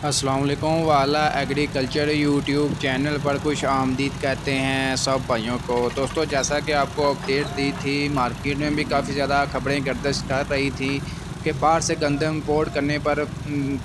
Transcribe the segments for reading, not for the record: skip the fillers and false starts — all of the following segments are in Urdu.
السلام علیکم والا ایگریکلچر یوٹیوب چینل پر خوش آمدید کہتے ہیں سب بھائیوں کو۔ دوستو جیسا کہ آپ کو اپڈیٹ دی تھی، مارکیٹ میں بھی کافی زیادہ خبریں گردش کر رہی تھی کہ باہر سے گندم امپورٹ کرنے پر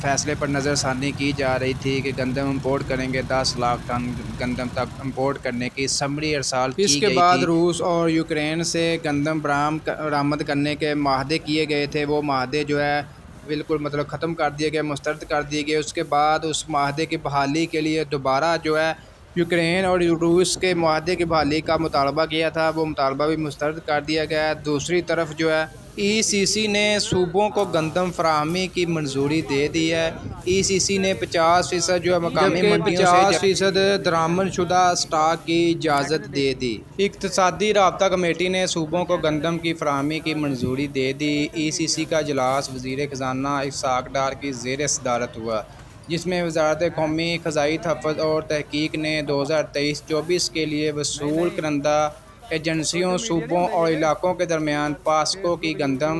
فیصلے پر نظر ثانی کی جا رہی تھی کہ گندم امپورٹ کریں گے، 10 لاکھ ٹن گندم تک امپورٹ کرنے کی سمری ارسال کی گئی بعد تھی۔ روس اور یوکرین سے گندم برآمد کرنے کے معاہدے کیے گئے تھے، وہ معاہدے جو ہے بالکل ختم کر دیے گئے، مسترد کر دیے گئے۔ اس کے بعد اس معاہدے کی بحالی کے لیے دوبارہ جو ہے یوکرین اور روس کے معاہدے کی بحالی کا مطالبہ کیا تھا، وہ مطالبہ بھی مسترد کر دیا گیا ہے۔ دوسری طرف جو ہے ای سی سی نے صوبوں کو گندم فراہمی کی منظوری دے دی ہے۔ ای سی سی نے 50% جو ہے مقامی منڈیوں سے 50% درآمد شدہ اسٹاک کی اجازت دے دی۔ اقتصادی رابطہ کمیٹی نے صوبوں کو گندم کی فراہمی کی منظوری دے دی۔ ای سی سی کا اجلاس وزیر خزانہ اسحاق ڈار کی زیر صدارت ہوا، جس میں وزارت قومی غذائی تحفظ اور تحقیق نے 2023-24 کے لیے وصول کنندہ ایجنسیوں، صوبوں اور علاقوں کے درمیان پاسکو کی گندم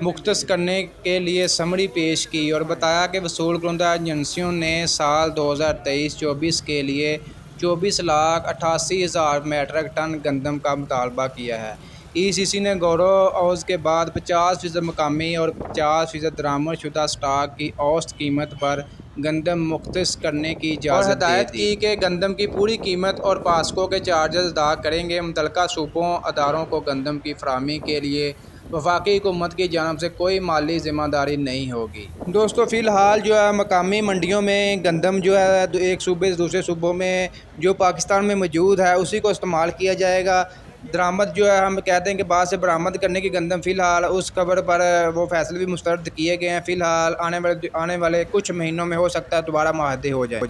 مختص کرنے کے لیے سمری پیش کی اور بتایا کہ وصول کنندہ ایجنسیوں نے سال 2023-24 کے لیے 24,88,000 میٹرک ٹن گندم کا مطالبہ کیا ہے۔ ای سی سی نے غور و خوض کے بعد 50% مقامی اور 50% درآمد شدہ اسٹاک کی اوسط قیمت پر گندم مختص کرنے کی اجازت دے دی اور ہدایت کی کہ گندم کی پوری قیمت اور پاسکو کے چارجز ادا کریں گے۔ متعلقہ صوبوں اداروں کو گندم کی فراہمی کے لیے وفاقی حکومت کی جانب سے کوئی مالی ذمہ داری نہیں ہوگی۔ دوستو فی الحال جو ہے مقامی منڈیوں میں گندم جو ہے ایک صوبے سے دوسرے صوبوں میں جو پاکستان میں موجود ہے اسی کو استعمال کیا جائے گا۔ درآمد جو ہے ہم کہتے ہیں کہ باہر سے برآمد کرنے کی گندم فی الحال اس خبر پر وہ فیصلے بھی مسترد کیے گئے ہیں۔ فی الحال آنے والے کچھ مہینوں میں ہو سکتا ہے دوبارہ معاہدے ہو جائیں۔